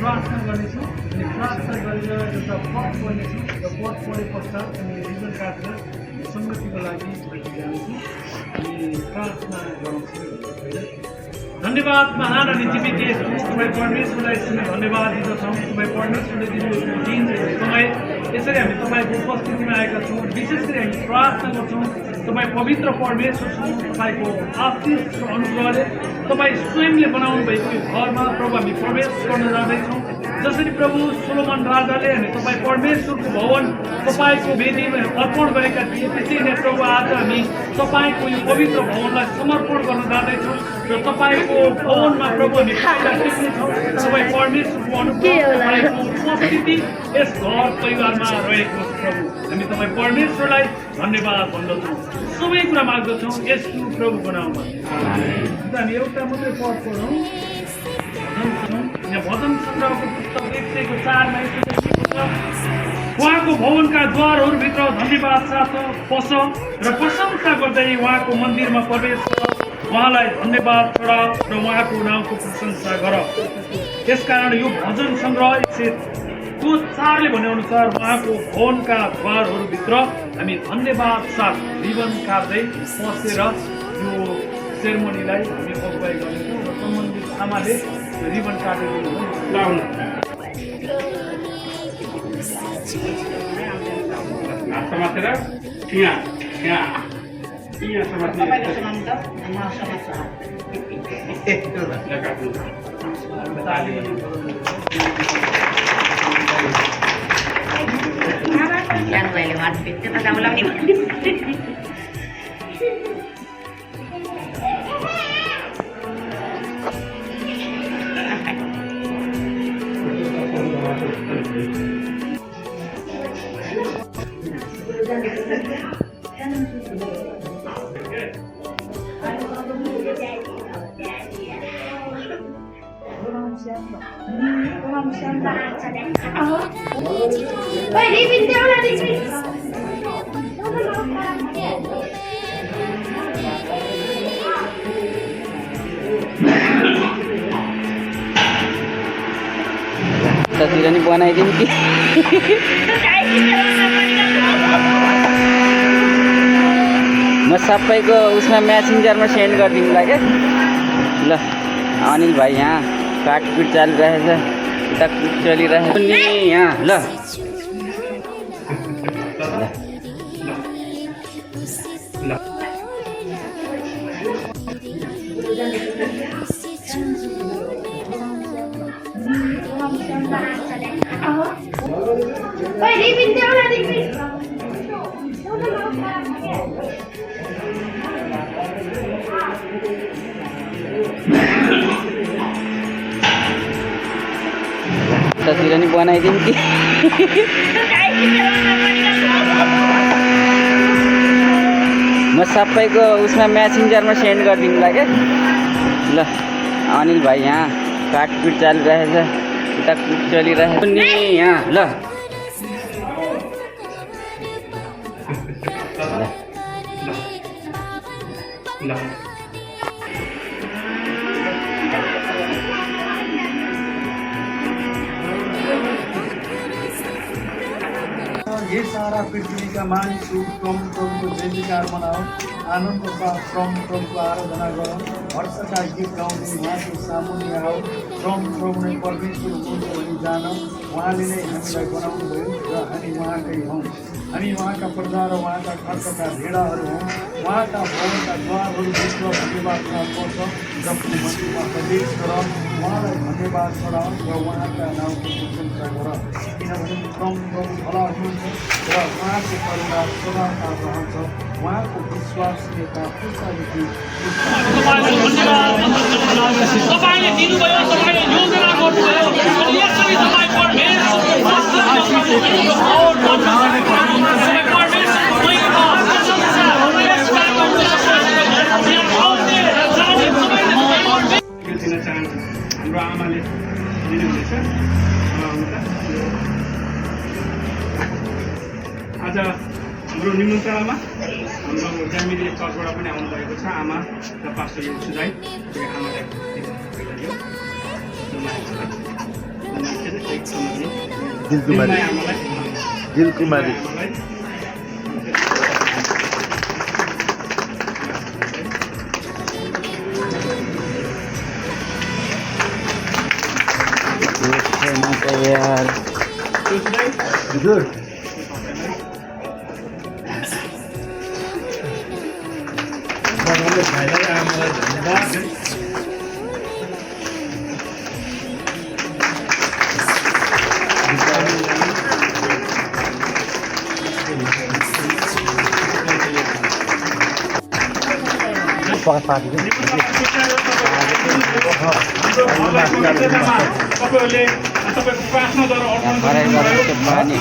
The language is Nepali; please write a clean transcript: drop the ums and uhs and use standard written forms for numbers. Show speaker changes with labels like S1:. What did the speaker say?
S1: प्रार्थना गर्नेछौँ अनि प्रार्थना गरेर एउटा पद पढ्नेछौँ र पद पढे पश्चात हामी रिजन काटेर सङ्गतिको लागि जानेछौँ अनि प्रार्थना गराउँछौँ। धन्यवाद महान अनि जीवित तपाईँ परमेश्वरलाई यसरी धन्यवाद दिँदछौँ। तपाईँ परमेश्वरले दिनुभएको दिन समय यसरी हामी तपाईँको उपस्थितिमा आएका छौँ। विशेष गरी हामी प्रार्थना गर्छौँ तपाईँ पवित्र परमेश्वरसँग तपाईँको आशिष अनुग्रहले तपाईँ स्वयंले बनाउनु भएको यो घरमा प्रभु हामी प्रवेश गर्न जाँदैछौँ। जसरी प्रभु सोलोमन राजाले हामी तपाईँ परमेश्वरको भवन तपाईँको वेदीमा अर्पण गरेका थिए त्यसरी नै प्रभु आज हामी तपाईँको यो पवित्र भवनलाई समर्पण गर्न जाँदैछौँ र तपाईँको भवनमा प्रभु हामी देख्नेछौँ। तपाईँ परमेश्वरको अनुग्रह उपस्थिति यस घर परिवारमा रहेको प्रभु हामी तपाईँ परमेश्वरलाई धन्यवाद भन्दछौँ। सबै कुरा माग्दछौँ यस्तो प्रभुको नाममा। हामी एउटा मात्रै पद पढौँ। यहाँ भजन सङ्ग्रहको पुस्तक 104 मा उहाँको भवनका द्वारहरूभित्र धन्यवाद साथ पस र प्रशंसा गर्दै उहाँको मन्दिरमा प्रवेश गर, उहाँलाई धन्यवाद चढाऊ र उहाँको नामको प्रशंसा गर। त्यसकारण यो भजन सङ्ग्रह 104 ले भनेअनुसार उहाँको भवनका द्वारहरूभित्र हामी धन्यवाद साथ रिबन काट्दै पसेर यो सेरेमनीलाई हामी अगुवाई गर्नेछौँ र सम्बन्धित आमाले रिबन काटेर लाउनु समातेर यहाँ समातेर
S2: तस्वीर नि बनाइदिउँ कि म सबैको उसमा म्यासेन्जरमा सेन्ड गरिदिउँला क्या। ल अनिल भाइ यहाँ काटकुट चलिरहेछ, यता कुट चलिरहेछ नि यहाँ। ल तस्वीर नि बनाइदिउँ कि म सबैको उसमा म्यासेन्जरमा सेन्ड गरिदिउँला क्या। ल अनिल भाइ यहाँ काटकुट चलिरहेछ, यता कुट चलिरहेछ नि यहाँ। ल
S1: ये सारा पृथ्वी का मानिसहरू प्रभुको जयकार मनाओ, आनन्दको साथ प्रभुको आराधना गरौँ, हर्षका गीत गाउँदै उहाँको सामुन्ने आओ। प्रभु नै परमेश्वर हुनुहुन्छ भनी जान, उहाँले नै हामीलाई बनाउनु भयो र हामी उहाँकै हौँ। हामी उहाँका प्रजा र उहाँका खर्चका भेडाहरू हौँ। उहाँका भवनका द्वारहरूभित्र धन्यवाद पर्छ र मन्दिरमा प्रवेश गर, उहाँलाई धन्यवाद चढाऊ र उहाँका नाउँको प्रशंसा गर। किनभने प्रभु भला हुनुहुन्छ र उहाँको परिवार सदाका रहन्छ। उहाँको विश्वासनीयता पुस्तादेखि
S3: तपाईले दिनुभयो, तपाईले योजना गर्नुभयो अनि यसरी तपाईँ हाम्रो आमाले दिनुहुनेछ। आज हाम्रो निमन्त्रणामा हाम्रो ज्यामिरे चर्चबाट पनि आउनुभएको छ आमा र पास्टर योसु राई। आमालाई
S1: दिलकुमारी दिलकुमारी
S2: यार
S1: हजुर भाइलाई आमालाई धन्यवाद
S3: तपाईँहरूले तपाईँको प्रार्थनाद्वारा अर्पण
S2: पानी